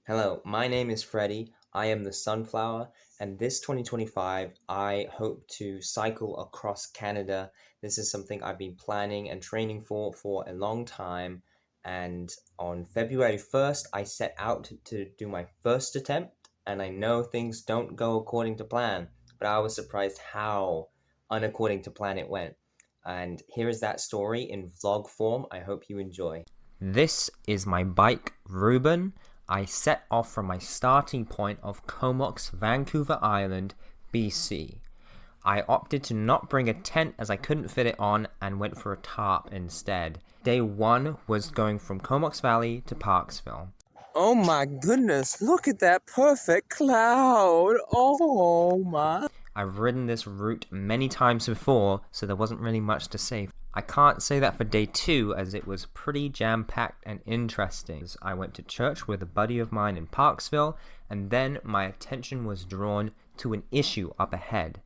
Hello, my name is Freddie. I am the Sunflower, and this 2025, I hope to cycle across Canada. This is something I've been planning and training for a long time. And on February 1st, I set out to do my first attempt, and I know things don't go according to plan, but I was surprised how unaccording to plan it went. And here is that story in vlog form. I hope you enjoy. This is my bike, Reuben. I set off from my starting point of Comox, Vancouver Island, BC. I opted to not bring a tent as I couldn't fit it on and went for a tarp instead. Day one was going from Comox Valley to Parksville. Oh my goodness, look at that perfect cloud. Oh my. I've ridden this route many times before, so there wasn't really much to say. I can't say that for day two, as it was pretty jam-packed and interesting. I went to church with a buddy of mine in Parksville, and then my attention was drawn to an issue up ahead.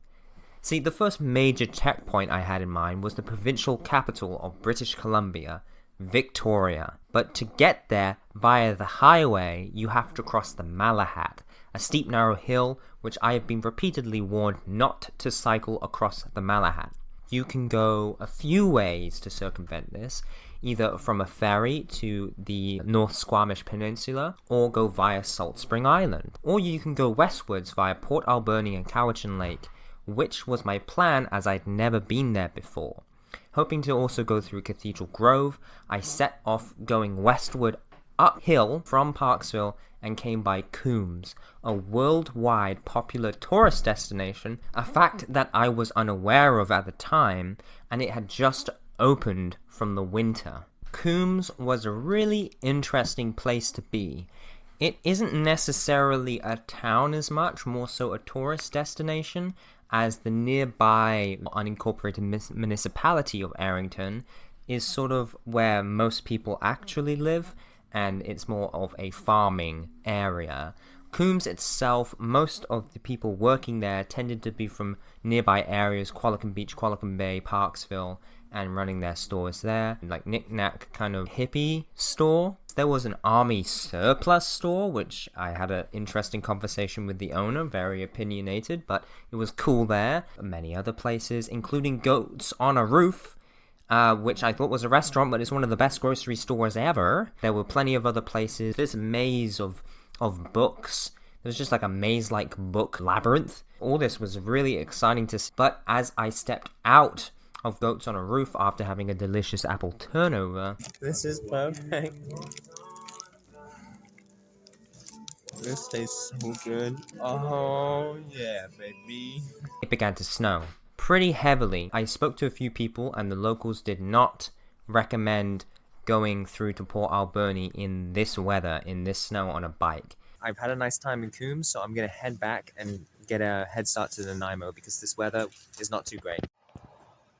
See, the first major checkpoint I had in mind was the provincial capital of British Columbia, Victoria. But to get there via the highway, you have to cross the Malahat, a steep narrow hill which I have been repeatedly warned not to cycle across the Malahat. You can go a few ways to circumvent this, either from a ferry to the North Squamish Peninsula, or go via Salt Spring Island. Or you can go westwards via Port Alberni and Cowichan Lake, which was my plan as I'd never been there before. Hoping to also go through Cathedral Grove, I set off going westward uphill from Parksville and came by Coombs, a worldwide popular tourist destination, a fact that I was unaware of at the time, and it had just opened from the winter. Coombs was a really interesting place to be. It isn't necessarily a town as much, more so a tourist destination, as the nearby unincorporated municipality of Arrington is sort of where most people actually live, and it's more of a farming area. Coombs itself, most of the people working there tended to be from nearby areas, Qualicum Beach, Qualicum Bay, Parksville, and running their stores there, like knick-knack kind of hippie store. There was an army surplus store, which I had an interesting conversation with the owner, very opinionated, but it was cool there. Many other places, including Goats on a Roof, which I thought was a restaurant, but it's one of the best grocery stores ever. There were plenty of other places. This maze of books. It was just like a maze-like book labyrinth. All this was really exciting to see, but as I stepped out of Goats on a Roof after having a delicious apple turnover, This is perfect. This tastes so good. Oh yeah, baby. it began to snow pretty heavily. I spoke to a few people, and the locals did not recommend going through to Port Alberni in this weather, in this snow on a bike. I've had a nice time in Coombs, so I'm gonna head back and get a head start to Nanaimo because this weather is not too great.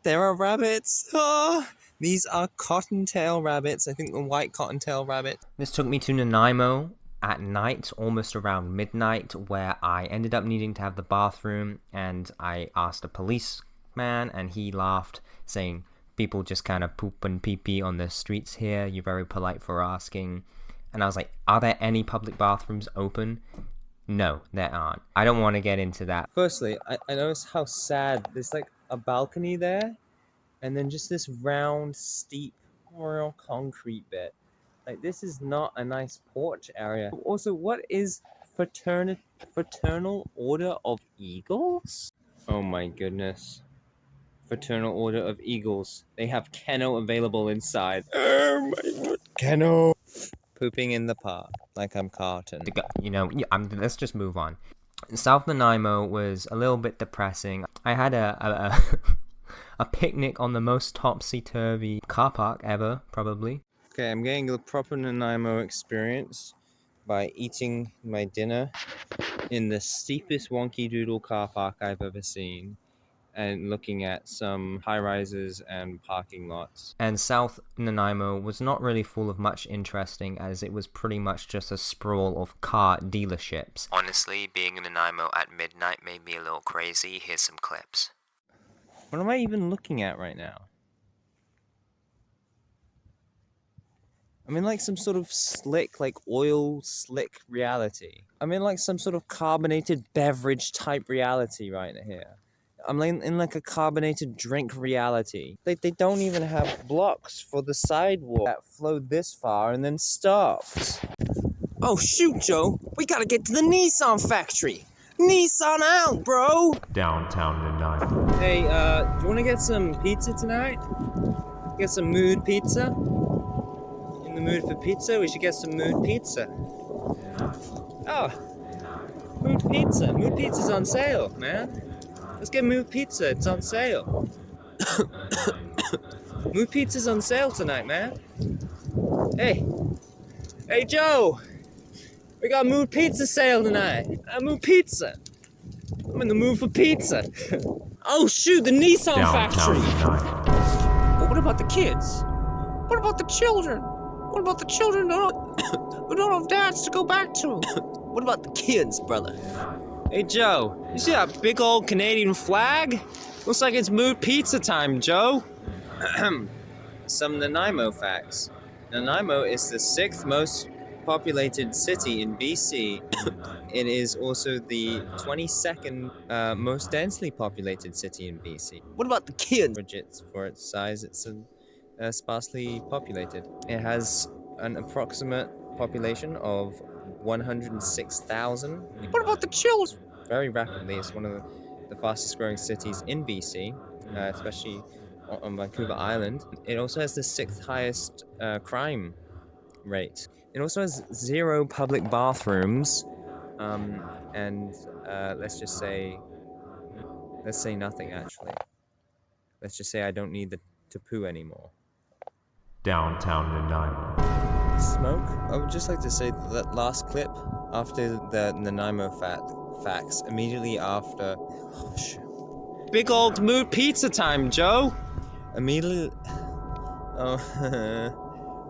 There are rabbits. Oh, these are cottontail rabbits. I think the white cottontail rabbit. This took me to Nanaimo at night, almost around midnight, where I ended up needing to have the bathroom, and I asked a policeman, and he laughed, saying, "People just kind of poop and pee-pee on the streets here. You're very polite for asking." And I was like, "Are there any public bathrooms open?" No, there aren't. I don't want to get into that. Firstly, I noticed how sad. There's like a balcony there, and then just this round, steep, real concrete bit. Like, this is not a nice porch area. Also, what is Fraternal Order of Eagles? Oh my goodness. Fraternal Order of Eagles. They have kennel available inside. Oh my god. Kennel. Pooping in the park, like I'm Carton. Let's just move on. South Nanaimo was a little bit depressing. I had a picnic on the most topsy-turvy car park ever, probably. Okay, I'm getting the proper Nanaimo experience by eating my dinner in the steepest wonky doodle car park I've ever seen, and looking at some high rises and parking lots. And South Nanaimo was not really full of much interesting, as it was pretty much just a sprawl of car dealerships. Honestly, being in Nanaimo at midnight made me a little crazy. Here's some clips. What am I even looking at right now? I'm in like some sort of slick, like oil slick reality. I'm in like some sort of carbonated beverage type reality right here. I'm in like a carbonated drink reality. They don't even have blocks for the sidewalk that flowed this far and then stopped. Oh shoot, Joe! We gotta get to the Nissan factory! Nissan out, bro! Downtown Nanaimo. Hey, do you wanna get some pizza tonight? Get some mood pizza? In the mood for pizza? We should get some mood pizza. Oh, mood pizza. Mood pizza's on sale, man. Let's get mood pizza. It's on sale. Mood pizza's on sale tonight, man. Hey, Joe. We got mood pizza sale tonight. Mood pizza. I'm in the mood for pizza. Oh shoot, the Nissan Downtown factory. Nanaimo. But what about the kids? What about the children? What about the children who don't have dads to go back to? What about the kids, brother? Hey, Joe, you see that big old Canadian flag? Looks like it's mood pizza time, Joe. Some Nanaimo facts. Nanaimo is the 6th most populated city in BC. It is also the 22nd most densely populated city in BC. What about the kids? For its size, it's sparsely populated. It has an approximate population of 106,000. What about the children? Very rapidly, it's one of the fastest growing cities in BC, especially on Vancouver Island. It also has the 6th highest crime rate. It also has 0 public bathrooms, and let's say nothing actually. Let's just say I don't need to poo anymore. Downtown Nanaimo. Smoke? I would just like to say that last clip after the Nanaimo facts, immediately after. Oh, shit. Big old mood pizza time, Joe!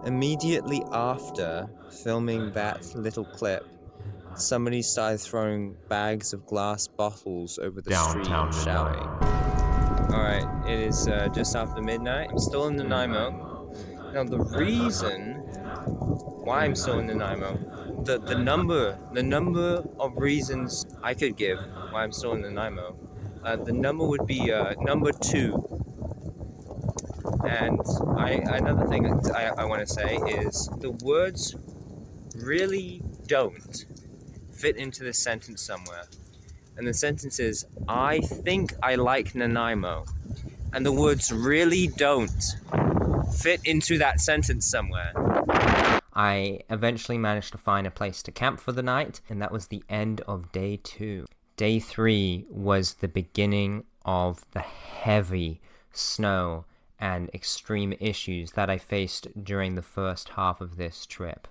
Immediately after filming that little clip, somebody started throwing bags of glass bottles over the street and shouting. Alright, it is just after midnight. I'm still in Nanaimo. Now the reason why I'm still in Nanaimo, the number of reasons I could give why I'm still in Nanaimo, the number would be number 2. And another thing I want to say is the words really don't fit into the sentence somewhere. And the sentence is, I think I like Nanaimo. And the words really don't fit into that sentence somewhere. I eventually managed to find a place to camp for the night, and that was the end of day 2. Day 3 was the beginning of the heavy snow and extreme issues that I faced during the first half of this trip.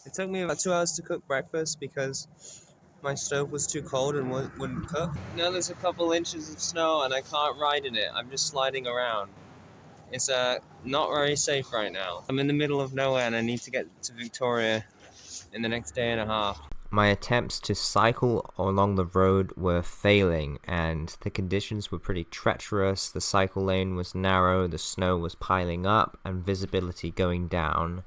It took me about 2 hours to cook breakfast because my stove was too cold and wouldn't cook. Now there's a couple inches of snow and I can't ride in it. I'm just sliding around. It's not very safe right now. I'm in the middle of nowhere and I need to get to Victoria in the next day and a half. My attempts to cycle along the road were failing, and the conditions were pretty treacherous. The cycle lane was narrow, the snow was piling up, and visibility going down.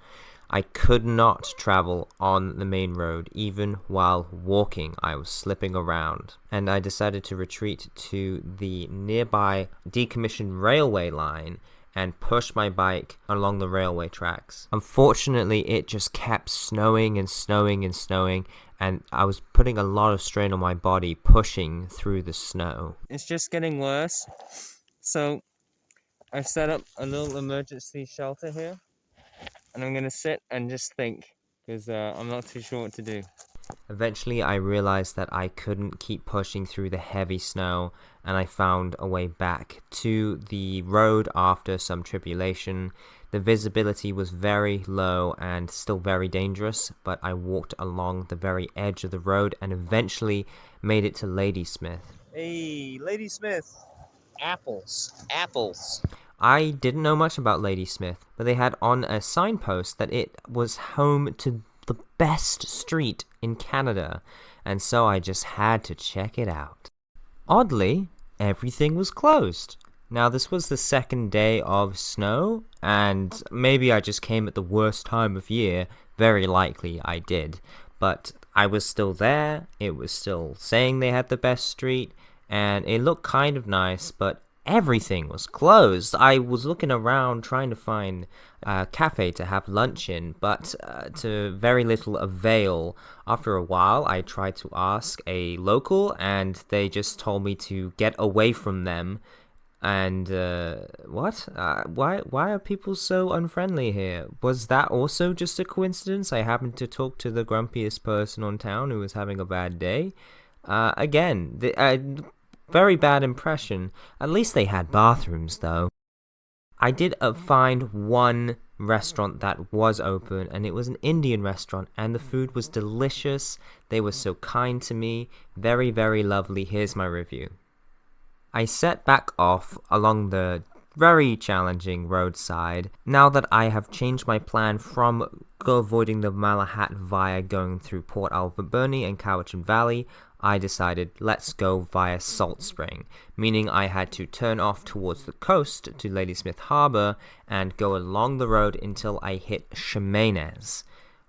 I could not travel on the main road. Even while walking, I was slipping around, and I decided to retreat to the nearby decommissioned railway line and push my bike along the railway tracks. Unfortunately, it just kept snowing and snowing and snowing, and I was putting a lot of strain on my body pushing through the snow. It's just getting worse. So I've set up a little emergency shelter here, and I'm gonna sit and just think, because I'm not too sure what to do. Eventually, I realized that I couldn't keep pushing through the heavy snow, and I found a way back to the road after some tribulation. The visibility was very low and still very dangerous, but I walked along the very edge of the road and eventually made it to Ladysmith. Hey, Ladysmith! Apples. I didn't know much about Ladysmith, but they had on a signpost that it was home to the best street in Canada, and so I just had to check it out. Oddly, everything was closed. Now, this was the second day of snow, and maybe I just came at the worst time of year. Very likely I did. But I was still there, it was still saying they had the best street, and it looked kind of nice, but everything was closed. I was looking around trying to find a cafe to have lunch in, but to very little avail. After a while, I tried to ask a local, and they just told me to get away from them. And what? Why are people so unfriendly here? Was that also just a coincidence? I happened to talk to the grumpiest person on town who was having a bad day. Very bad impression. At least they had bathrooms, though. I did find one restaurant that was open, and it was an Indian restaurant, and the food was delicious. They were so kind to me. Very, very lovely. Here's my review. I set back off along the very challenging roadside. Now that I have changed my plan from avoiding the Malahat via going through Port Alberni and Cowichan Valley, I decided let's go via Salt Spring, meaning I had to turn off towards the coast to Ladysmith Harbour and go along the road until I hit Chemainez,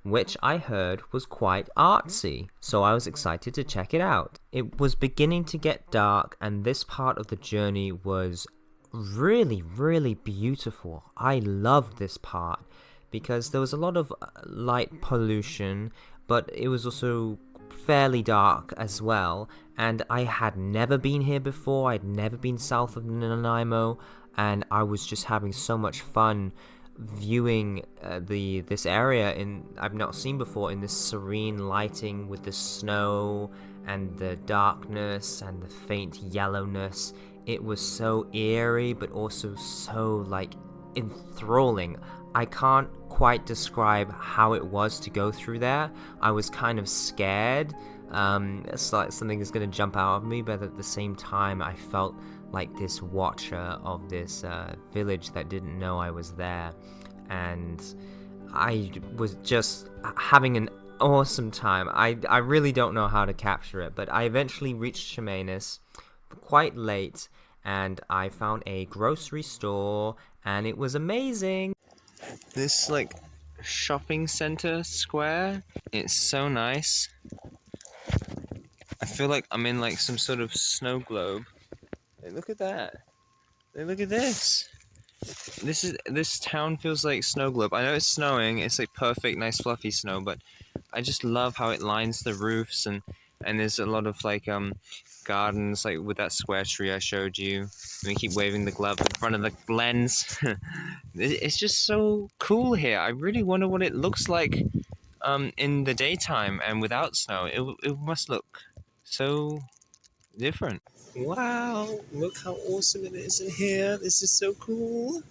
which I heard was quite artsy, so I was excited to check it out. It was beginning to get dark, and this part of the journey was really, really beautiful. I loved this part because there was a lot of light pollution, but it was also fairly dark as well, and I had never been here before. I'd never been south of Nanaimo, and I was just having so much fun viewing this area I've not seen before, in this serene lighting with the snow and the darkness and the faint yellowness. It was so eerie, but also so enthralling. I can't quite describe how it was to go through there. I was kind of scared. It's like something is going to jump out of me, but at the same time I felt like this watcher of this village that didn't know I was there, and I was just having an awesome time. I really don't know how to capture it, but I eventually reached Chemainez quite late, and I found a grocery store, and it was amazing. This shopping center square, it's so nice. I feel like I'm in some sort of snow globe. Hey, look at that. Hey, look at this. This town feels like snow globe. I know it's snowing. It's perfect, nice, fluffy snow, but I just love how it lines the roofs, and there's a lot of gardens with that square tree I showed you. And we keep waving the glove in front of the lens. It's just so cool here. I really wonder what it looks like in the daytime and without snow. It must look so different. Wow, look how awesome it is in here. This is so cool.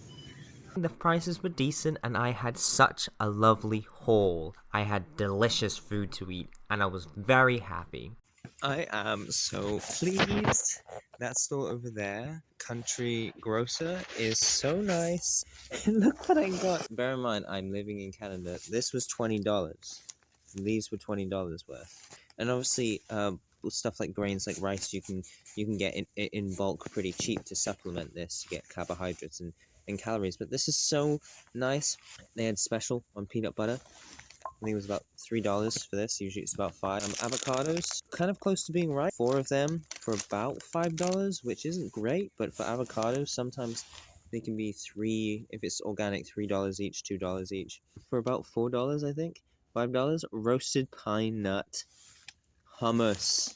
The prices were decent, and I had such a lovely haul. I had delicious food to eat, and I was very happy. I am so pleased. That store over there, Country Grocer, is so nice. Look what I got. Bear in mind, I'm living in Canada. This was $20. These were $20 worth. And obviously, stuff like grains, like rice, you can get in bulk pretty cheap to supplement this. You get carbohydrates and calories. But this is so nice. They had special on peanut butter. I think it was about $3 for this. Usually it's about $5. Avocados, kind of close to being right. 4 of them for about $5, which isn't great, but for avocados, sometimes they can be if it's organic, $3 each, $2 each. For about $4, I think, $5. Roasted pine nut hummus.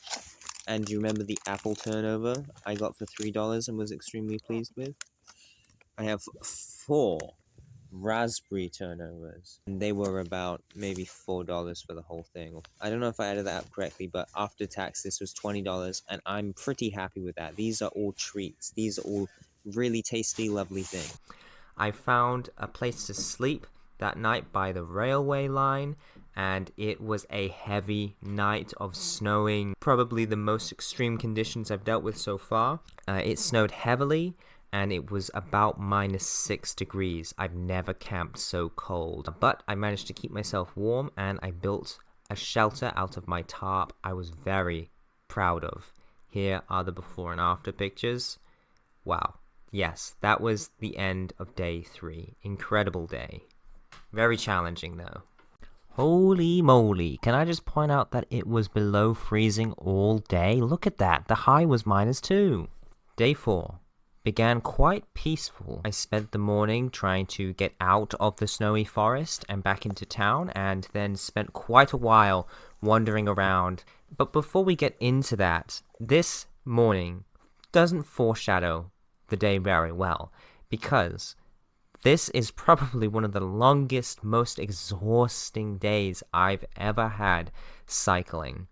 And you remember the apple turnover I got for $3 and was extremely pleased with? I have 4 raspberry turnovers, and they were about maybe $4 for the whole thing. I don't know if I added that up correctly, but after tax this was $20, and I'm pretty happy with that. These are all treats. These are all really tasty, lovely things. I found a place to sleep that night by the railway line, and it was a heavy night of snowing, probably the most extreme conditions I've dealt with so far. It snowed heavily, and it was about -6 degrees. I've never camped so cold, but I managed to keep myself warm, and I built a shelter out of my tarp I was very proud of. Here are the before and after pictures. Wow. Yes, that was the end of day 3. Incredible day. Very challenging though. Holy moly, can I just point out that it was below freezing all day? Look at that, the high was -2. Day 4 began quite peaceful. I spent the morning trying to get out of the snowy forest and back into town, and then spent quite a while wandering around. But before we get into that, this morning doesn't foreshadow the day very well, because this is probably one of the longest, most exhausting days I've ever had cycling.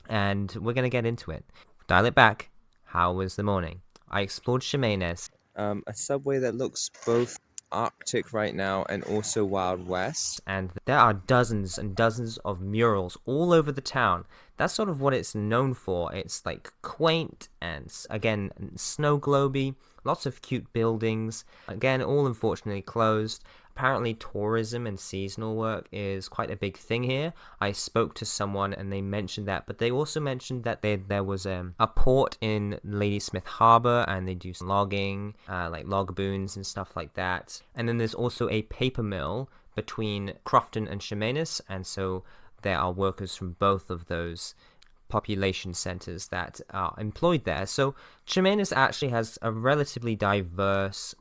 And we're going to get into it. Dial it back. How was the morning? I explored Ximenes. A subway that looks both Arctic right now and also Wild West. And there are dozens and dozens of murals all over the town. That's sort of what it's known for. It's like quaint and, again, snow globy. Lots of cute buildings. Again, all unfortunately closed. Apparently tourism and seasonal work is quite a big thing here. I spoke to someone and they mentioned that, but they also mentioned that there was a port in Ladysmith Harbor, and they do some logging, like log booms and stuff like that. And then there's also a paper mill between Crofton and Ximenes, and so there are workers from both of those population centers that are employed there. So Ximenes actually has a relatively diverse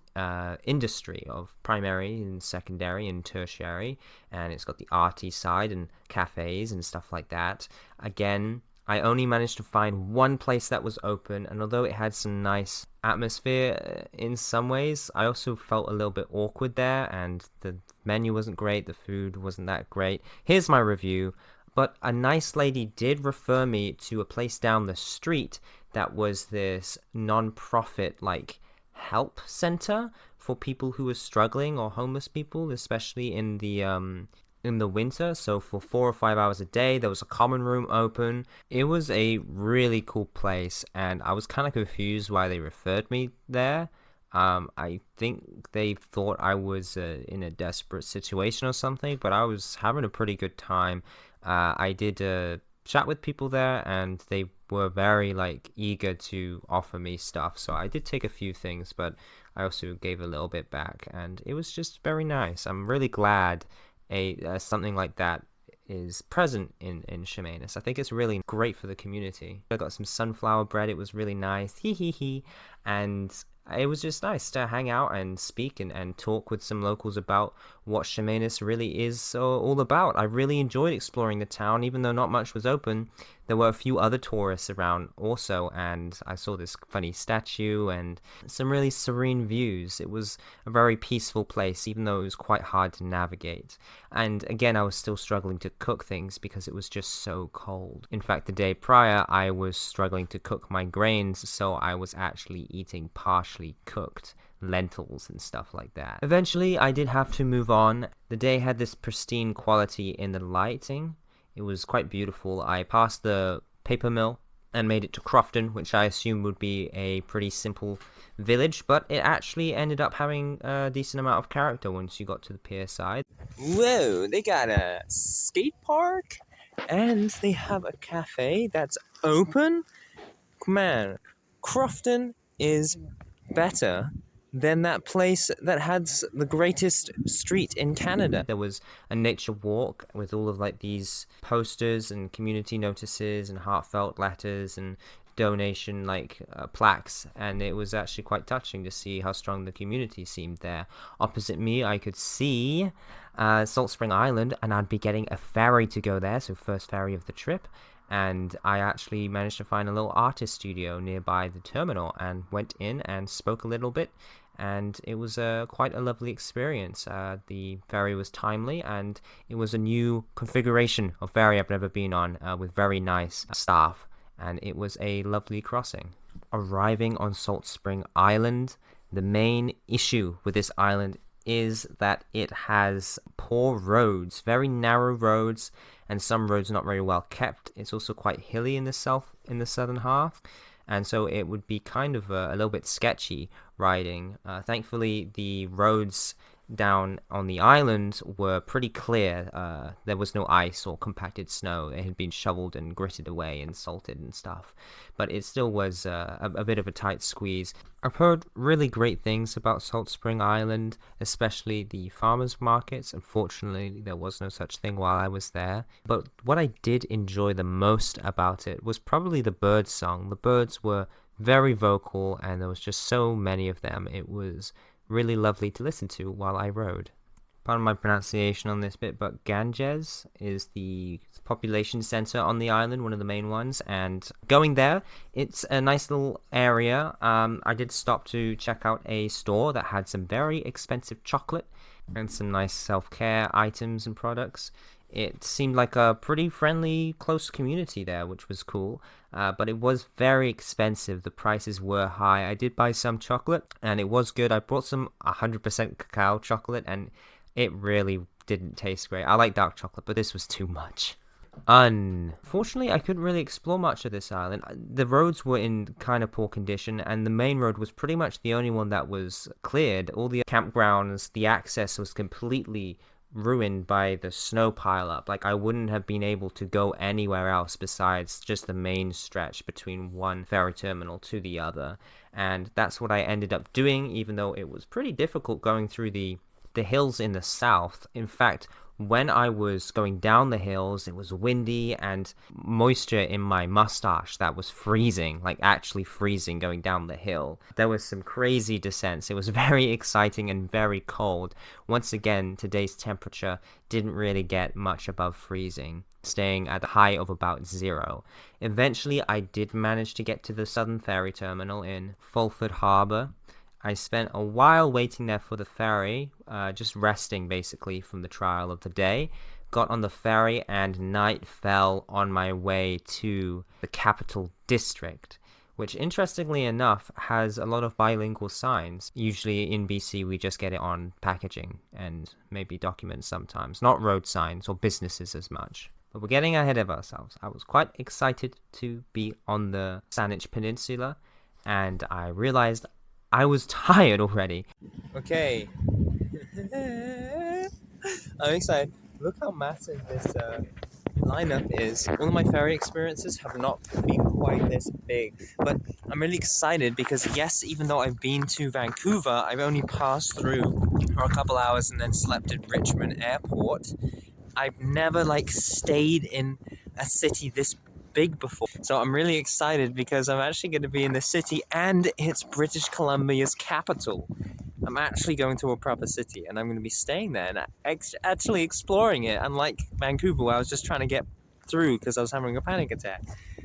industry of primary and secondary and tertiary, and it's got the arty side and cafes and stuff like that. Again, I only managed to find one place that was open, and although it had some nice atmosphere in some ways, I also felt a little bit awkward there, and the menu wasn't great, the food wasn't that great. Here's my review. But a nice lady did refer me to a place down the street that was this non-profit like help center for people who were struggling, or homeless people, especially in the winter. So for 4 or 5 hours a day, there was a common room open. It was a really cool place, and I was kind of confused why they referred me there. I think they thought I was in a desperate situation or something, but I was having a pretty good time. I did chat with people there, and they were very eager to offer me stuff. So I did take a few things, but I also gave a little bit back, and it was just very nice. I'm really glad something like that is present in Ximenes. I think it's really great for the community. I got some sunflower bread. It was really nice. And it was just nice to hang out and speak and talk with some locals about what Ximenes really is all about. I really enjoyed exploring the town, even though not much was open. There were a few other tourists around also, and I saw this funny statue and some really serene views. It was a very peaceful place, even though it was quite hard to navigate. And again, I was still struggling to cook things because it was just so cold. In fact, the day prior, I was struggling to cook my grains, so I was actually eating partially cooked lentils and stuff like that. Eventually, I did have to move on. The day had this pristine quality in the lighting. It was quite beautiful. I passed the paper mill and made it to Crofton, which I assumed would be a pretty simple village, but it actually ended up having a decent amount of character once you got to the pier side. Whoa, they got a skate park and they have a cafe that's open? Man, Crofton is better than that place that had the greatest street in Canada. There was a nature walk with all of these posters and community notices and heartfelt letters and donation plaques, and it was actually quite touching to see how strong the community seemed there. Opposite me, I could see Salt Spring Island, and I'd be getting a ferry to go there, so first ferry of the trip. And I actually managed to find a little artist studio nearby the terminal and went in and spoke a little bit, and it was quite a lovely experience. The ferry was timely, and it was a new configuration of ferry I've never been on, with very nice staff, and it was a lovely crossing. Arriving on Salt Spring Island, the main issue with this island is that it has poor roads, very narrow roads, and some roads not very well kept. It's also quite hilly in the southern half, and so it would be kind of a little bit sketchy riding. Thankfully, the roads down on the island were pretty clear. There was no ice or compacted snow. It had been shoveled and gritted away and salted and stuff. But it still was a bit of a tight squeeze. I've heard really great things about Salt Spring Island, especially the farmers markets. Unfortunately, there was no such thing while I was there. But what I did enjoy the most about it was probably the bird song. The birds were very vocal, and there was just so many of them. It was really lovely to listen to while I rode. Pardon my pronunciation on this bit, but Ganges is the population center on the island, one of the main ones, and going there, it's a nice little area. I did stop to check out a store that had some very expensive chocolate and some nice self-care items and products. It seemed like a pretty friendly, close community there, which was cool, but it was very expensive. The prices were high. I did buy some chocolate, and it was good. I bought some 100% cacao chocolate, and it really didn't taste great. I like dark chocolate, but this was too much. Unfortunately, I couldn't really explore much of this island. The roads were in kind of poor condition, and the main road was pretty much the only one that was cleared. All the campgrounds, the access was completely ruined by the snow pileup. Like, I wouldn't have been able to go anywhere else besides just the main stretch between one ferry terminal to the other, and that's what I ended up doing, even though it was pretty difficult going through the hills in the south. In fact, when I was going down the hills, it was windy and moisture in my mustache that was freezing, like actually freezing going down the hill. There was some crazy descents. It was very exciting and very cold. Once again, today's temperature didn't really get much above freezing, staying at the high of about 0. Eventually, I did manage to get to the Southern Ferry Terminal in Fulford Harbour. I spent a while waiting there for the ferry, just resting basically from the trial of the day. Got on the ferry and night fell on my way to the capital district, which interestingly enough has a lot of bilingual signs. Usually in BC we just get it on packaging and maybe documents sometimes, not road signs or businesses as much. But we're getting ahead of ourselves. I was quite excited to be on the Saanich Peninsula, and I realized I was tired already. Okay. I'm excited. Look how massive this lineup is. All of my ferry experiences have not been quite this big, but I'm really excited because yes, even though I've been to Vancouver, I've only passed through for a couple hours and then slept at Richmond Airport. I've never stayed in a city this big before. So I'm really excited because I'm actually going to be in the city, and it's British Columbia's capital. I'm actually going to a proper city, and I'm going to be staying there and actually exploring it, unlike Vancouver where I was just trying to get through because I was having a panic attack.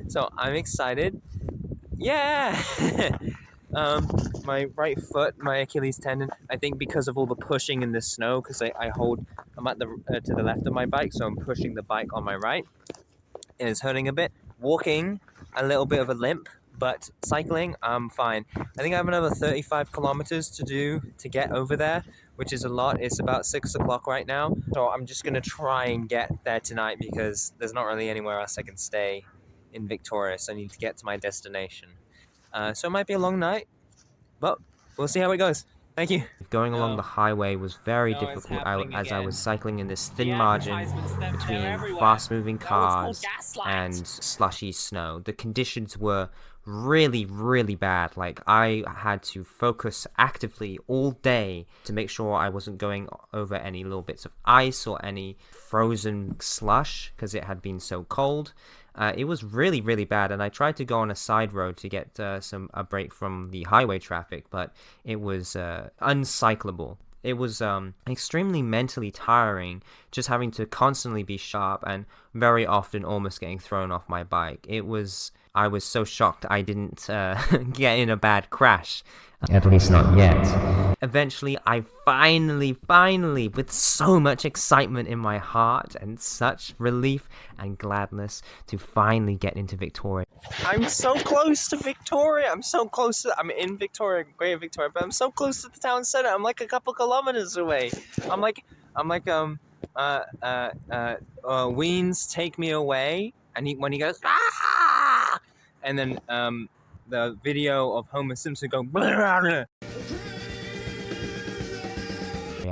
So I'm excited. Yeah! My right foot, my Achilles tendon, I think because of all the pushing in the snow, because I'm at to the left of my bike, so I'm pushing the bike on my right. It is hurting a bit. Walking, a little bit of a limp, but cycling, I'm fine. I think I have another 35 kilometers to do to get over there, which is a lot. It's about 6 o'clock right now, so I'm just going to try and get there tonight because there's not really anywhere else I can stay in Victoria, so I need to get to my destination. So it might be a long night, but we'll see how it goes. Thank you. Going along the highway was very difficult as I was cycling in this thin margin between fast-moving cars and slushy snow. The conditions were really, really bad. I had to focus actively all day to make sure I wasn't going over any little bits of ice or any frozen slush because it had been so cold. It was really, really bad, and I tried to go on a side road to get a break from the highway traffic, but it was uncyclable. It was extremely mentally tiring, just having to constantly be sharp and very often almost getting thrown off my bike. I was so shocked I didn't get in a bad crash. At least not yet. Eventually, I finally, with so much excitement in my heart and such relief and gladness to finally get into Victoria. I'm so close to Victoria. I'm in Victoria, Greater Victoria, but I'm so close to the town center. I'm like a couple kilometers away. I'm like Weens Take Me Away, and when he goes, ah! And then the video of Homer Simpson going, blah, blah, blah.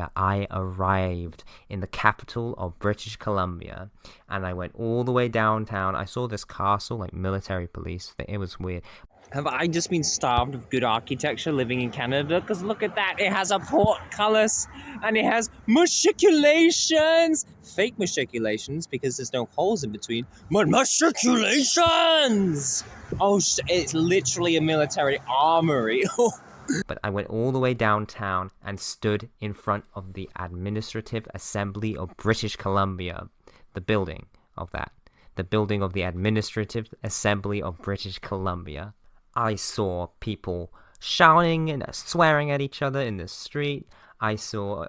Victoria, I arrived in the capital of British Columbia, and I went all the way downtown. I saw this castle, like military police. It was weird. Have I just been starved of good architecture living in Canada? Because look at that. It has a portcullis and it has matriculations. Fake matriculations because there's no holes in between. But matriculations! Oh, it's literally a military armory. But I went all the way downtown and stood in front of the Administrative Assembly of British Columbia, the building of that. The building of the Administrative Assembly of British Columbia. I saw people shouting and swearing at each other in the street. I saw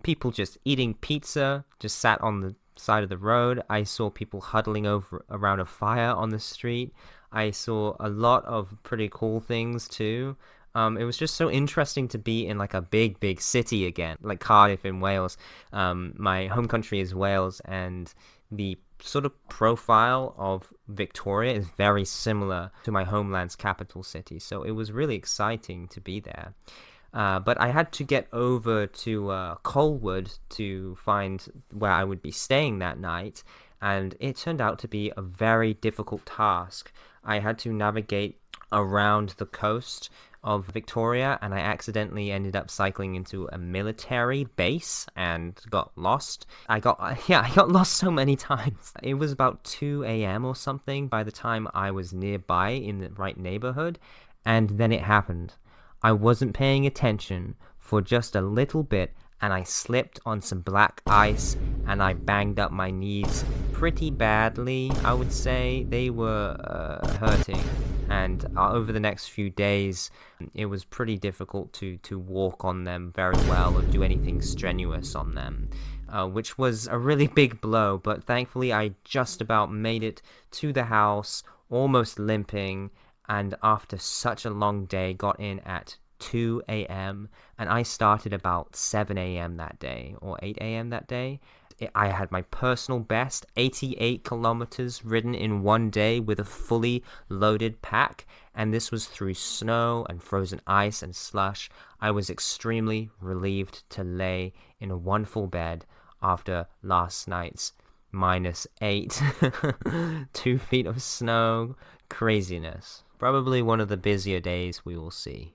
people just eating pizza, just sat on the side of the road. I saw people huddling around a fire on the street. I saw a lot of pretty cool things too. It was just so interesting to be in like a big city again, like Cardiff in Wales. My home country is Wales, and the sort of profile of Victoria is very similar to my homeland's capital city. So it was really exciting to be there. But I had to get over to Colwood to find where I would be staying that night, and it turned out to be a very difficult task. I had to navigate around the coast of Victoria, and I accidentally ended up cycling into a military base and got lost. I got lost so many times. It was about 2 a.m. or something by the time I was nearby in the right neighborhood, and then it happened. I wasn't paying attention for just a little bit, and I slipped on some black ice, and I banged up my knees pretty badly. I would say they were hurting, and over the next few days it was pretty difficult to walk on them very well or do anything strenuous on them, which was a really big blow. But thankfully I just about made it to the house, almost limping, and after such a long day got in at 2 a.m. and I started about 7 a.m. that day, or 8 a.m. that day. I had my personal best, 88 kilometers ridden in one day with a fully loaded pack, and this was through snow and frozen ice and slush. I was extremely relieved to lay in a wonderful bed after last night's -8, 2 feet of snow, craziness. Probably one of the busier days we will see.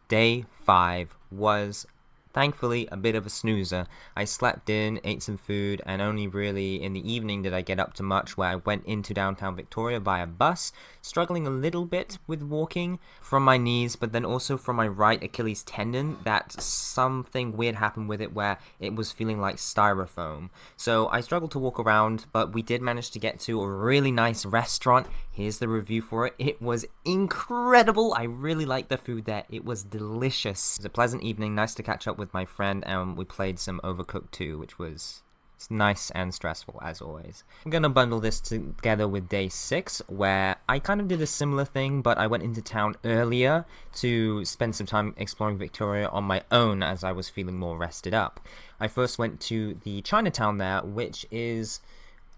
Day 5 was thankfully a bit of a snoozer. I slept in, ate some food, and only really in the evening did I get up to much, where I went into downtown Victoria via bus, struggling a little bit with walking from my knees, but then also from my right Achilles tendon, that something weird happened with it where it was feeling like styrofoam. So I struggled to walk around, but we did manage to get to a really nice restaurant. Here's the review for it. It was incredible. I really liked the food there. It was delicious. It was a pleasant evening, nice to catch up with my friend, and we played some Overcooked 2, which was nice and stressful as always. I'm gonna bundle this together with day 6, where I kind of did a similar thing, but I went into town earlier to spend some time exploring Victoria on my own as I was feeling more rested up. I first went to the Chinatown there, which is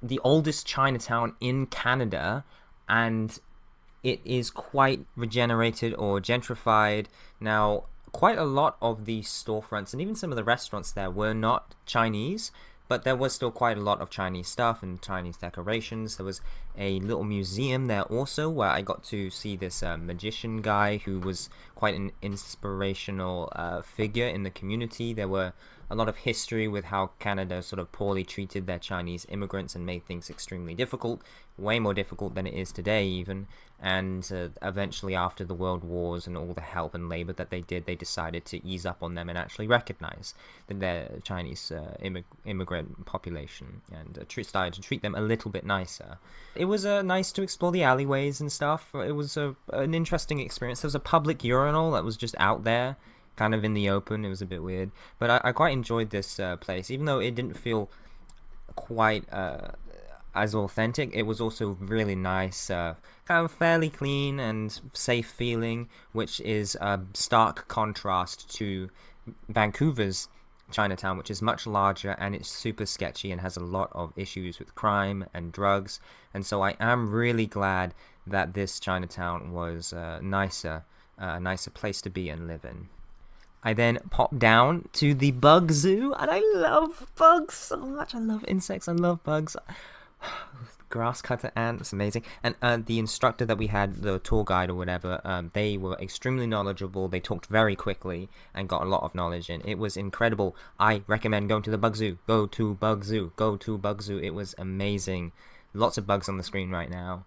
the oldest Chinatown in Canada, and it is quite regenerated or gentrified. Now, quite a lot of the storefronts and even some of the restaurants there were not Chinese, but there was still quite a lot of Chinese stuff and Chinese decorations. There was a little museum there also, where I got to see this magician guy who was quite an inspirational figure in the community. There were a lot of history with how Canada sort of poorly treated their Chinese immigrants and made things extremely difficult, way more difficult than it is today even. And eventually, after the world wars and all the help and labor that they did, they decided to ease up on them and actually recognize their Chinese immigrant population, and started to treat them a little bit nicer. It was nice to explore the alleyways and stuff. It was an interesting experience. There was a public urinal that was just out there, kind of in the open. It was a bit weird, but I quite enjoyed this place, even though it didn't feel quite as authentic. It was also really nice, kind of fairly clean and safe feeling, which is a stark contrast to Vancouver's Chinatown, which is much larger and it's super sketchy and has a lot of issues with crime and drugs. And so I am really glad that this Chinatown was a nicer place to be and live in. I then popped down to the bug zoo, and I love bugs so much. I love insects, I love bugs. Grass cutter ants, amazing. And the instructor that we had, the tour guide or whatever, they were extremely knowledgeable. They talked very quickly and got a lot of knowledge in. It was incredible. I recommend going to the bug zoo. Go to bug zoo. Go to bug zoo. It was amazing. Lots of bugs on the screen right now.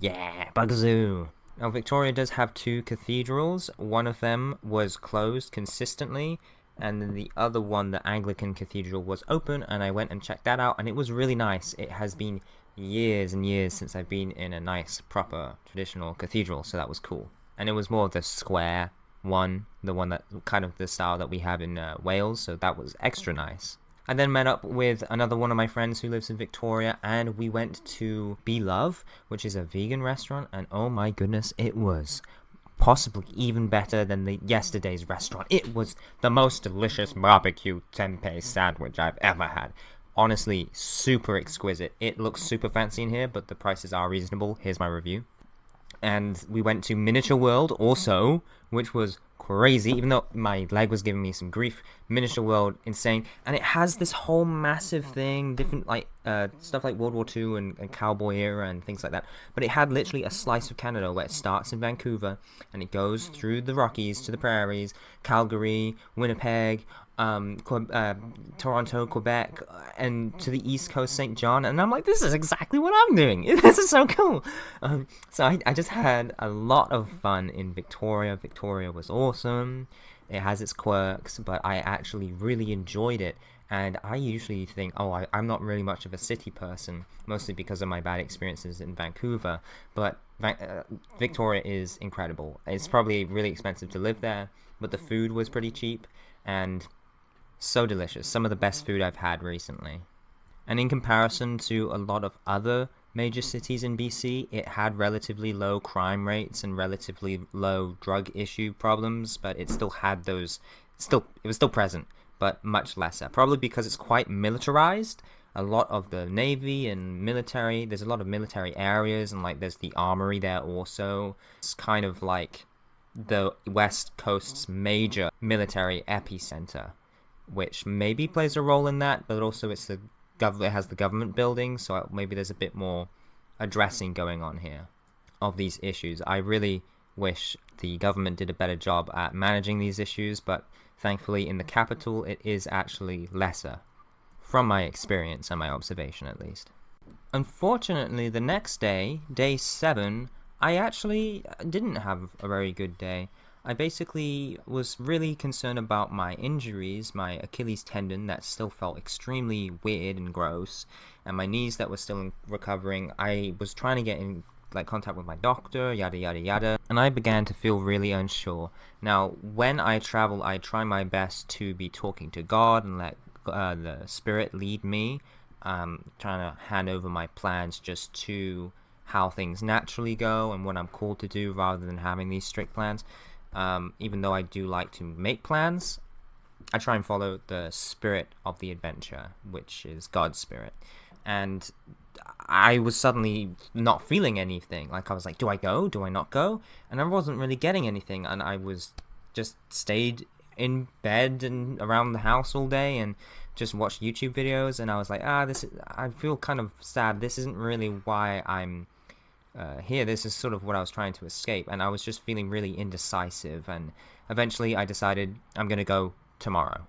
Yeah, bug zoo. Now, Victoria does have 2 cathedrals. One of them was closed consistently, and then the other one, the Anglican Cathedral, was open, and I went and checked that out, and it was really nice. It has been years and years since I've been in a nice, proper, traditional cathedral, so that was cool. And it was more of the square one, the one that kind of the style that we have in Wales, so that was extra nice. I then met up with another one of my friends who lives in Victoria, and we went to Be Love, which is a vegan restaurant, and oh my goodness, it was possibly even better than the yesterday's restaurant. It was the most delicious barbecue tempeh sandwich I've ever had. Honestly, super exquisite. It looks super fancy in here, but the prices are reasonable. Here's my review. And we went to Miniature World also, which was crazy, even though my leg was giving me some grief. Miniature World, insane. And it has this whole massive thing, different like stuff like World War II and cowboy era and things like that. But it had literally a slice of Canada where it starts in Vancouver and it goes through the Rockies to the prairies, Calgary, Winnipeg, Toronto, Quebec, and to the East Coast, St. John, and I'm like, this is exactly what I'm doing. This is so cool. So I just had a lot of fun in Victoria. Victoria was awesome. It has its quirks, but I actually really enjoyed it. And I usually think, I'm not really much of a city person, mostly because of my bad experiences in Vancouver. But Victoria is incredible. It's probably really expensive to live there, but the food was pretty cheap and so delicious. Some of the best food I've had recently. And in comparison to a lot of other major cities in BC, it had relatively low crime rates and relatively low drug issue problems, but it still had those, it was still present, but much lesser. Probably because it's quite militarized. A lot of the navy and military, there's a lot of military areas, and like there's the armory there also. It's kind of like the West Coast's major military epicenter, which maybe plays a role in that, but also it has the government building, so maybe there's a bit more addressing going on here of these issues. I really wish the government did a better job at managing these issues, but thankfully in the capital it is actually lesser, from my experience and my observation at least. Unfortunately, the next day, day 7, I actually didn't have a very good day. I basically was really concerned about my injuries, my Achilles tendon that still felt extremely weird and gross, and my knees that were still recovering. I was trying to get in contact with my doctor, yada yada yada, and I began to feel really unsure. Now, when I travel, I try my best to be talking to God and let the Spirit lead me, trying to hand over my plans just to how things naturally go and what I'm called to do rather than having these strict plans. Even though I do like to make plans, I try and follow the spirit of the adventure, which is God's spirit. And I was suddenly not feeling anything. Like, I was like, do I go? Do I not go? And I wasn't really getting anything. And I was just stayed in bed and around the house all day and just watched YouTube videos. And I was like, I feel kind of sad. This isn't really why I'm here. This is sort of what I was trying to escape, and I was just feeling really indecisive, and eventually I decided I'm gonna go tomorrow,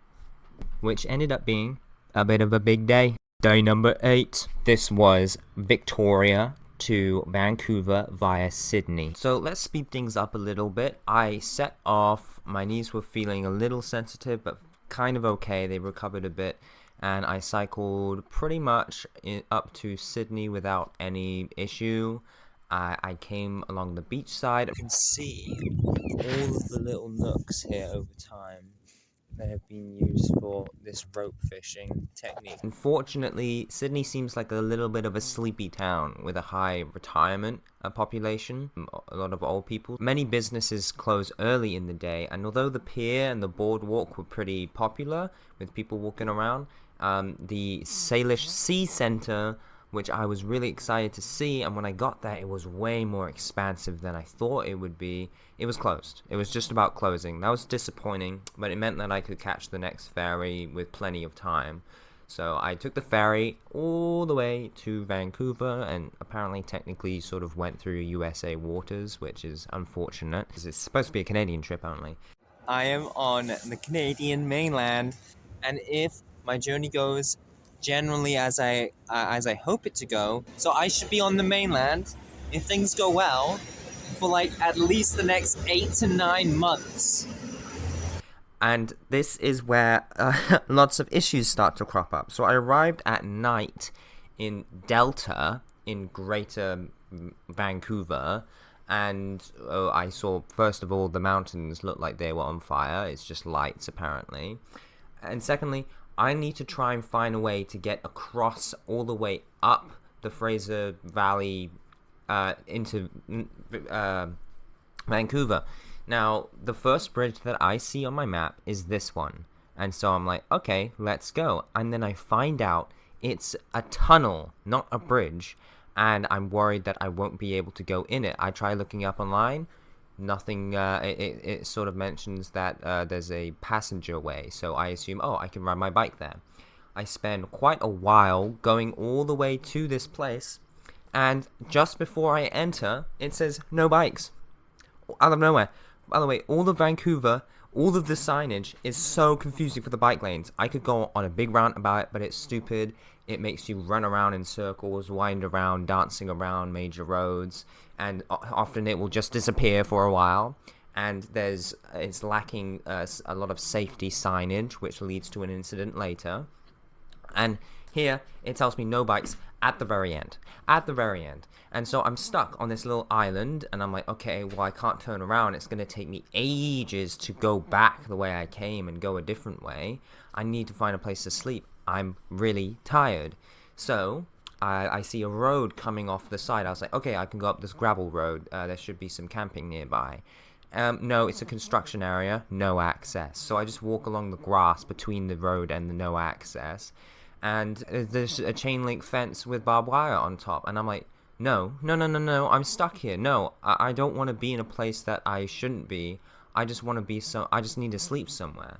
which ended up being a bit of a big day. Day number 8. This was Victoria to Vancouver via Sydney. So let's speed things up a little bit. I set off, my knees were feeling a little sensitive, but kind of okay, they recovered a bit, and I cycled pretty much up to Sydney without any issue. I came along the beach side. You can see all of the little nooks here over time that have been used for this rope fishing technique. Unfortunately, Sydney seems like a little bit of a sleepy town with a high retirement population, a lot of old people. Many businesses close early in the day, and although the pier and the boardwalk were pretty popular with people walking around, the Salish Sea Centre which I was really excited to see. And when I got there, it was way more expansive than I thought it would be. It was closed. It was just about closing. That was disappointing, but it meant that I could catch the next ferry with plenty of time. So I took the ferry all the way to Vancouver, and apparently technically sort of went through USA waters, which is unfortunate because it's supposed to be a Canadian trip only. I am on the Canadian mainland, and if my journey goes generally as I hope it to go, so I should be on the mainland if things go well for like at least the next 8 to 9 months. And this is where lots of issues start to crop up. So I arrived at night in Delta in Greater Vancouver, and I saw, first of all, the mountains looked like they were on fire. It's just lights, apparently. And secondly, I need to try and find a way to get across all the way up the Fraser Valley into Vancouver. Now, the first bridge that I see on my map is this one. And so I'm like, okay, let's go. And then I find out it's a tunnel, not a bridge. And I'm worried that I won't be able to go in it. I try looking up online. Nothing, it sort of mentions that there's a passenger way. So I assume, oh, I can ride my bike there. I spend quite a while going all the way to this place. And just before I enter, it says no bikes. Out of nowhere. By the way, all of Vancouver, all of the signage is so confusing for the bike lanes. I could go on a big rant about it, but it's stupid. It makes you run around in circles, wind around, dancing around major roads, and often it will just disappear for a while. And it's lacking a lot of safety signage, which leads to an incident later. And here, it tells me no bikes at the very end. At the very end. And so I'm stuck on this little island, and I'm like, okay, well, I can't turn around. It's going to take me ages to go back the way I came and go a different way. I need to find a place to sleep. I'm really tired. So I see a road coming off the side. I was like, okay, I can go up this gravel road. There should be some camping nearby. No, it's a construction area, no access. So I just walk along the grass between the road and the no access. And there's a chain link fence with barbed wire on top. And I'm like, no, I'm stuck here. No, I don't want to be in a place that I shouldn't be. I just need to sleep somewhere.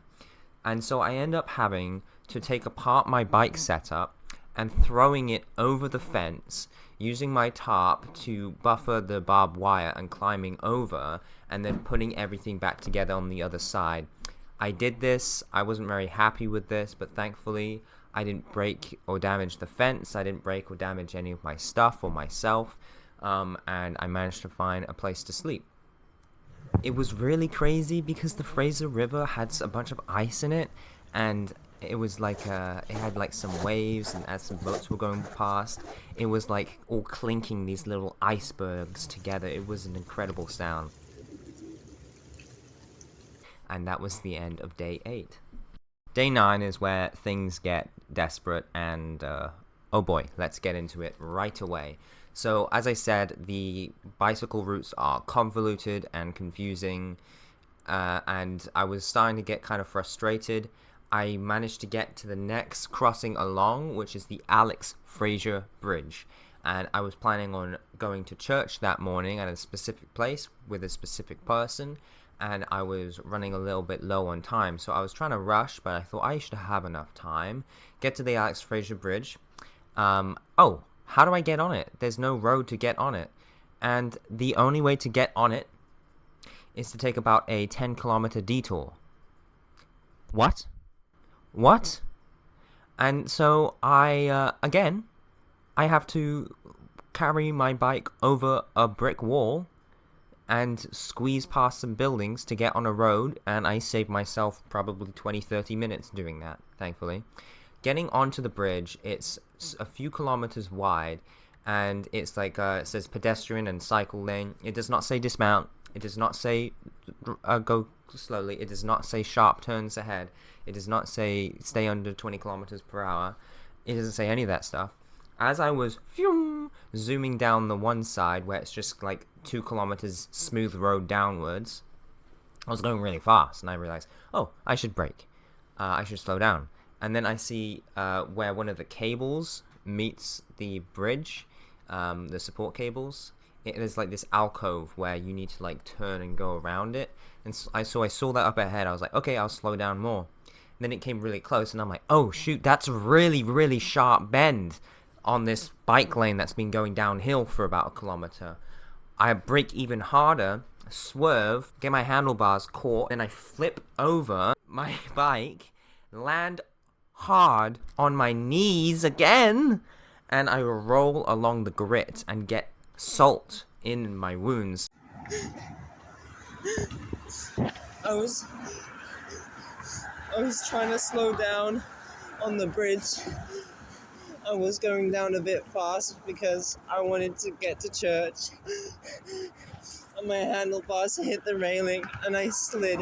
And so I end up having to take apart my bike setup and throwing it over the fence, using my tarp to buffer the barbed wire and climbing over, and then putting everything back together on the other side. I did this. I wasn't very happy with this, but thankfully I didn't break or damage the fence. I didn't break or damage any of my stuff or myself, and I managed to find a place to sleep. It was really crazy because the Fraser River had a bunch of ice in it, and it was like it had like some waves, and as some boats were going past, it was like all clinking these little icebergs together. It was an incredible sound. And that was the end of day 8. Day 9 is where things get desperate, and oh boy, let's get into it right away. So, as I said, the bicycle routes are convoluted and confusing, and I was starting to get kind of frustrated. I managed to get to the next crossing along, which is the Alex Fraser Bridge. And I was planning on going to church that morning at a specific place with a specific person, and I was running a little bit low on time. So I was trying to rush, but I thought I should have enough time. Get to the Alex Fraser Bridge. Oh, how do I get on it? There's no road to get on it. And the only way to get on it is to take about a 10-kilometer detour. What? And so I have to carry my bike over a brick wall and squeeze past some buildings to get on a road, and I saved myself probably 20-30 minutes doing that, thankfully. Getting onto the bridge, it's a few kilometers wide, and it's like it says pedestrian and cycle lane. It does not say dismount. It does not say go slowly. It does not say sharp turns ahead. It does not say stay under 20 kilometers per hour. It doesn't say any of that stuff. As I was zooming down the one side where it's just like 2 kilometers smooth road downwards, I was going really fast, and I realized, oh, I should brake. I should slow down. And then I see where one of the cables meets the bridge, the support cables, it is like this alcove where you need to like turn and go around it. And so I saw that up ahead. I was like, okay, I'll slow down more. And then it came really close, and I'm like, oh shoot, that's a really, really sharp bend on this bike lane that's been going downhill for about a kilometer. I brake even harder, swerve, get my handlebars caught, and I flip over my bike, land hard on my knees again, and I roll along the grit and get salt in my wounds. I was trying to slow down on the bridge. I was going down a bit fast because I wanted to get to church. And my handlebars hit the railing and I slid.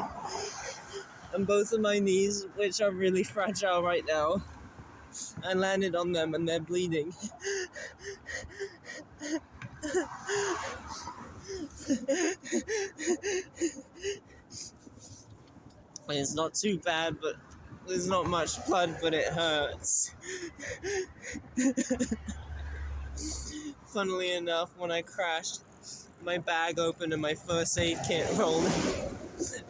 And both of my knees, which are really fragile right now, I landed on them and they're bleeding. It's not too bad, but there's not much blood, but it hurts. Funnily enough, when I crashed, my bag opened and my first aid kit rolled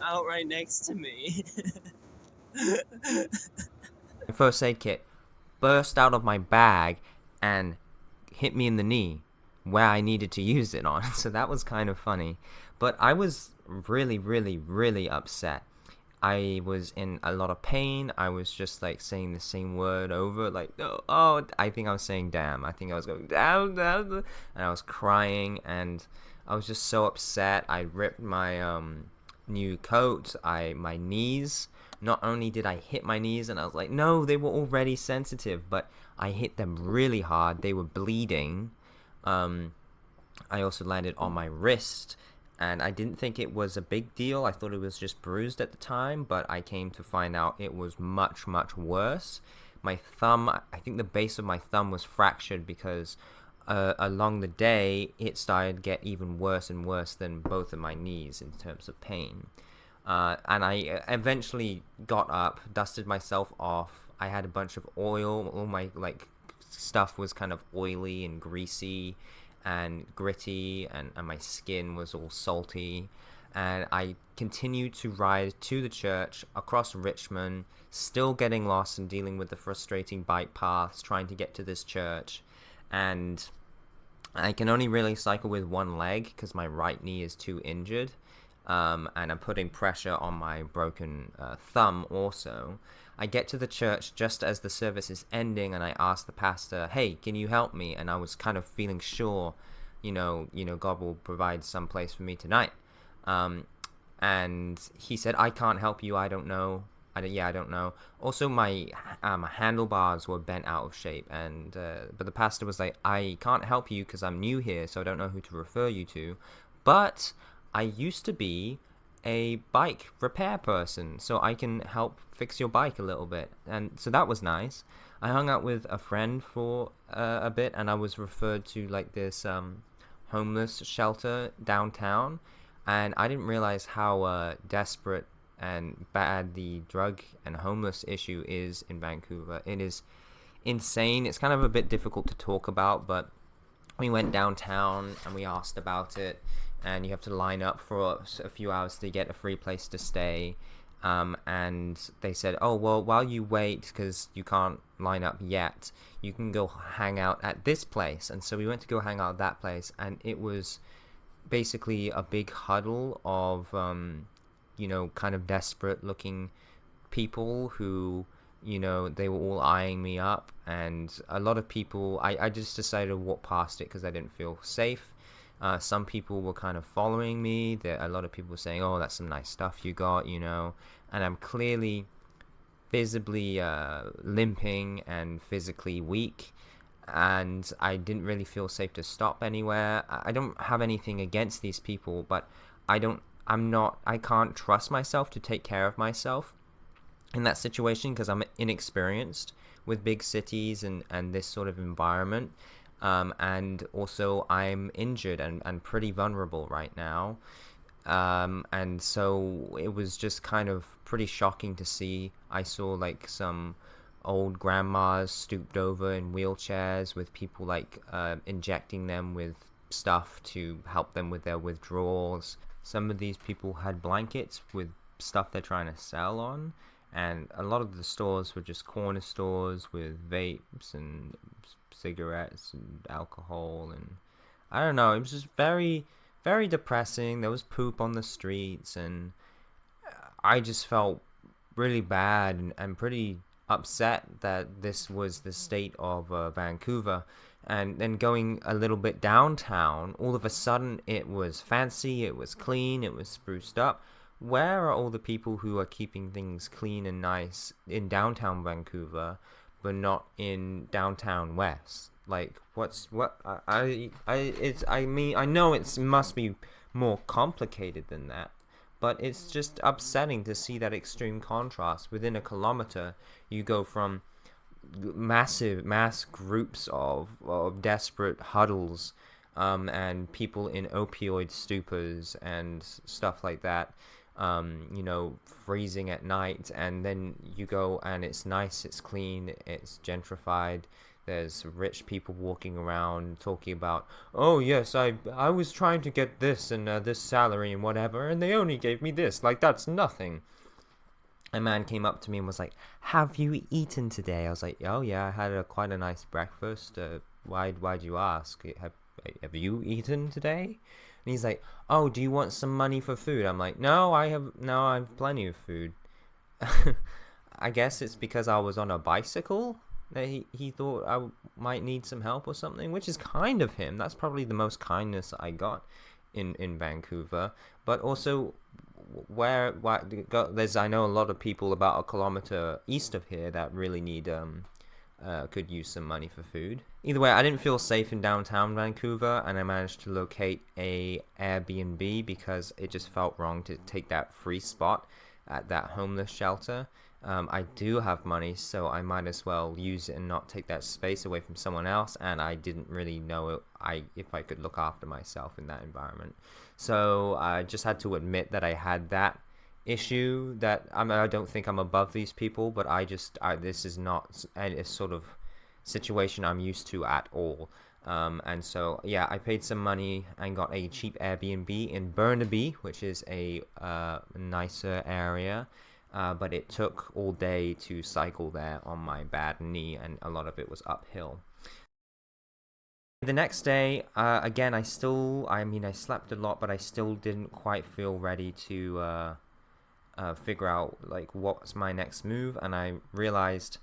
out right next to me. My first aid kit burst out of my bag and hit me in the knee where I needed to use it on. So that was kind of funny. But I was really, really, really upset. I was in a lot of pain. I was just like saying the same word over, like, oh, I think I was saying damn. I think I was going damn, and I was crying, and I was just so upset. I ripped my new coat. My knees. Not only did I hit my knees, and I was like, no, they were already sensitive, but I hit them really hard. They were bleeding. I also landed on my wrist. And I didn't think it was a big deal. I thought it was just bruised at the time, but I came to find out it was much, much worse. My thumb, I think the base of my thumb was fractured because along the day, it started to get even worse and worse than both of my knees in terms of pain. And I eventually got up, dusted myself off. I had a bunch of oil. All my stuff was kind of oily and greasy and gritty, and my skin was all salty. And I continued to ride to the church across Richmond, still getting lost and dealing with the frustrating bike paths, trying to get to this church. And I can only really cycle with one leg because my right knee is too injured. And I'm putting pressure on my broken thumb also. I get to the church just as the service is ending, and I ask the pastor, hey, can you help me? And I was kind of feeling sure, God will provide some place for me tonight. And he said, I can't help you, I don't know. I don't know. Also, my handlebars were bent out of shape, and but the pastor was like, I can't help you because I'm new here, so I don't know who to refer you to. But I used to be a bike repair person, so I can help fix your bike a little bit. And so that was nice. I hung out with a friend for a bit, and I was referred to like this homeless shelter downtown, and I didn't realize how desperate and bad the drug and homeless issue is in Vancouver. It is insane. It's kind of a bit difficult to talk about, but we went downtown and we asked about it, and you have to line up for a few hours to get a free place to stay. And they said, oh, well, while you wait, because you can't line up yet, you can go hang out at this place. And so we went to go hang out at that place, and it was basically a big huddle of, kind of desperate looking people who, they were all eyeing me up. And a lot of people, I just decided to walk past it because I didn't feel safe. Some people were kind of following me. A lot of people were saying, oh, that's some nice stuff you got, and I'm clearly visibly limping and physically weak, and I didn't really feel safe to stop anywhere. I don't have anything against these people, but I can't trust myself to take care of myself in that situation because I'm inexperienced with big cities and this sort of environment. And also I'm injured and pretty vulnerable right now. And so it was just kind of pretty shocking to see. I saw like some old grandmas stooped over in wheelchairs with people like injecting them with stuff to help them with their withdrawals. Some of these people had blankets with stuff they're trying to sell on, and a lot of the stores were just corner stores with vapes and cigarettes and alcohol, and I don't know, it was just very, very depressing. There was poop on the streets, and I just felt really bad and pretty upset that this was the state of Vancouver. And then going a little bit downtown, all of a sudden it was fancy, it was clean, it was spruced up. Where are all the people who are keeping things clean and nice in downtown Vancouver, but not in downtown West? Like, I mean, I know it must be more complicated than that, but it's just upsetting to see that extreme contrast. Within a kilometer, you go from mass groups of desperate huddles, and people in opioid stupors and stuff like that, freezing at night, and then you go and it's nice, it's clean, it's gentrified. There's rich people walking around talking about, oh yes, I was trying to get this and this salary and whatever, and they only gave me this. Like, that's nothing. A man came up to me and was like, have you eaten today? I was like, oh yeah, I had quite a nice breakfast. Why'd you ask? Have you eaten today? And he's like, oh, do you want some money for food? I'm like, no, I have plenty of food. I guess it's because I was on a bicycle that he thought I might need some help or something, which is kind of him. That's probably the most kindness I got in Vancouver. But also, there's, I know a lot of people about a kilometer east of here that really need could use some money for food. Either way, I didn't feel safe in downtown Vancouver, and I managed to locate a Airbnb because it just felt wrong to take that free spot at that homeless shelter. I do have money, so I might as well use it and not take that space away from someone else, and I didn't really know if I could look after myself in that environment. So I just had to admit that I had that issue. That I don't think I'm above these people, but this is not a sort of situation I'm used to at all. And so yeah, I paid some money and got a cheap Airbnb in Burnaby, which is a nicer area. But it took all day to cycle there on my bad knee, and a lot of it was uphill. The next day, again, I slept a lot, but I still didn't quite feel ready to figure out like what's my next move, and I realized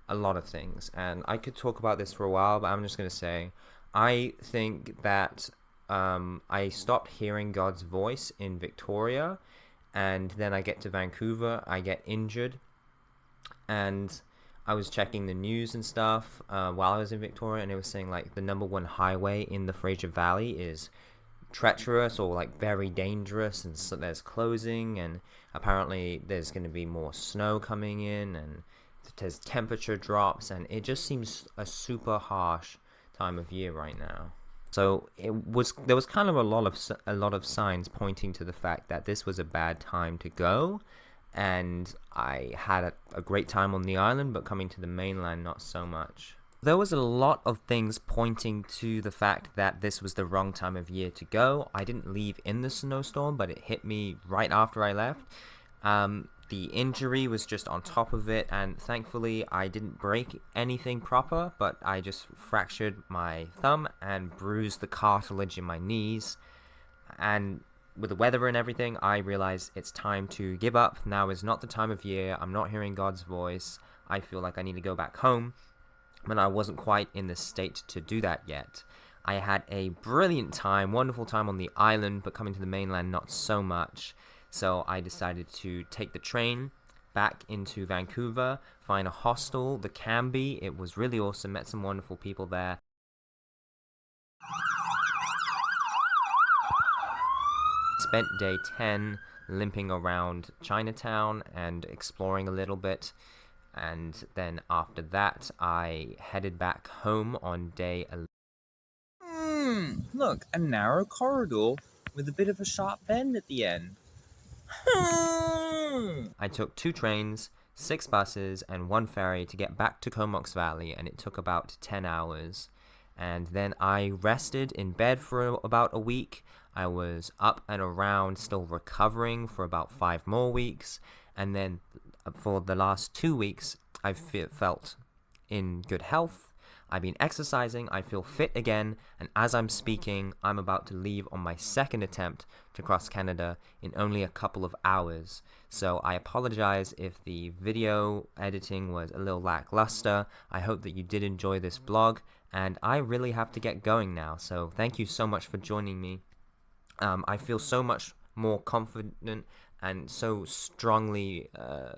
a lot of things. And I could talk about this for a while, but I'm just gonna say, I think that I stopped hearing God's voice in Victoria. And then I get to Vancouver, I get injured, and I was checking the news and stuff while I was in Victoria, and it was saying like the #1 highway in the Fraser Valley is treacherous or like very dangerous, and so there's closing, and apparently there's going to be more snow coming in, and there's temperature drops, and it just seems a super harsh time of year right now. So there was kind of a lot of signs pointing to the fact that this was a bad time to go, and I had a great time on the island, but coming to the mainland, not so much. There was a lot of things pointing to the fact that this was the wrong time of year to go. I didn't leave in the snowstorm, but it hit me right after I left. The injury was just on top of it, and thankfully I didn't break anything proper, but I just fractured my thumb and bruised the cartilage in my knees. And with the weather and everything, I realized it's time to give up. Now is not the time of year. I'm not hearing God's voice. I feel like I need to go back home, but I wasn't quite in the state to do that yet. I had a brilliant time, wonderful time on the island, but coming to the mainland, not so much. So I decided to take the train back into Vancouver, find a hostel, the Cambie. It was really awesome, met some wonderful people there. Spent day 10 limping around Chinatown and exploring a little bit. And then after that, I headed back home on day 11. Look, a narrow corridor with a bit of a sharp bend at the end. I took 2 trains, 6 buses and 1 ferry to get back to Comox Valley, and it took about 10 hours. And then I rested in bed for about a week. I was up and around, still recovering for about 5 more weeks. And then for the last 2 weeks, I felt in good health. I've been exercising, I feel fit again, and as I'm speaking, I'm about to leave on my second attempt to cross Canada in only a couple of hours. So I apologize if the video editing was a little lackluster. I hope that you did enjoy this blog, and I really have to get going now, so thank you so much for joining me. I feel so much more confident and so strongly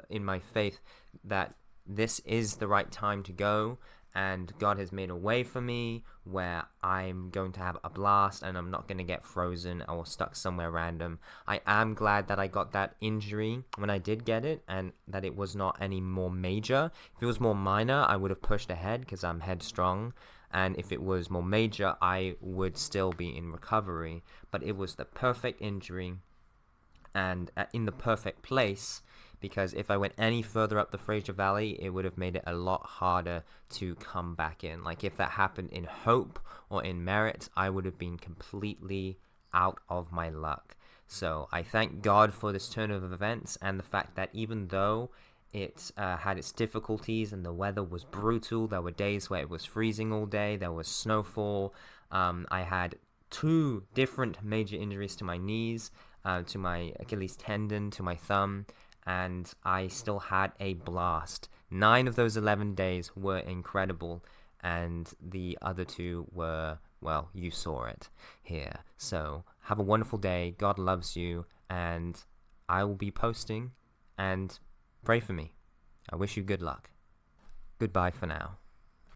in my faith that this is the right time to go, and God has made a way for me where I'm going to have a blast and I'm not going to get frozen or stuck somewhere random. I am glad that I got that injury when I did get it, and that it was not any more major. If it was more minor, I would have pushed ahead because I'm headstrong, and if it was more major, I would still be in recovery. But it was the perfect injury and in the perfect place, because if I went any further up the Fraser Valley, it would have made it a lot harder to come back in. Like if that happened in Hope or in Merritt, I would have been completely out of my luck. So I thank God for this turn of events, and the fact that even though it had its difficulties and the weather was brutal, there were days where it was freezing all day, there was snowfall, I had 2 different major injuries to my knees, to my Achilles tendon, to my thumb, and I still had a blast. 9 of those 11 days were incredible, and the other 2 were, well, you saw it here. So have a wonderful day. God loves you, and I will be posting, and pray for me. I wish you good luck. Goodbye for now.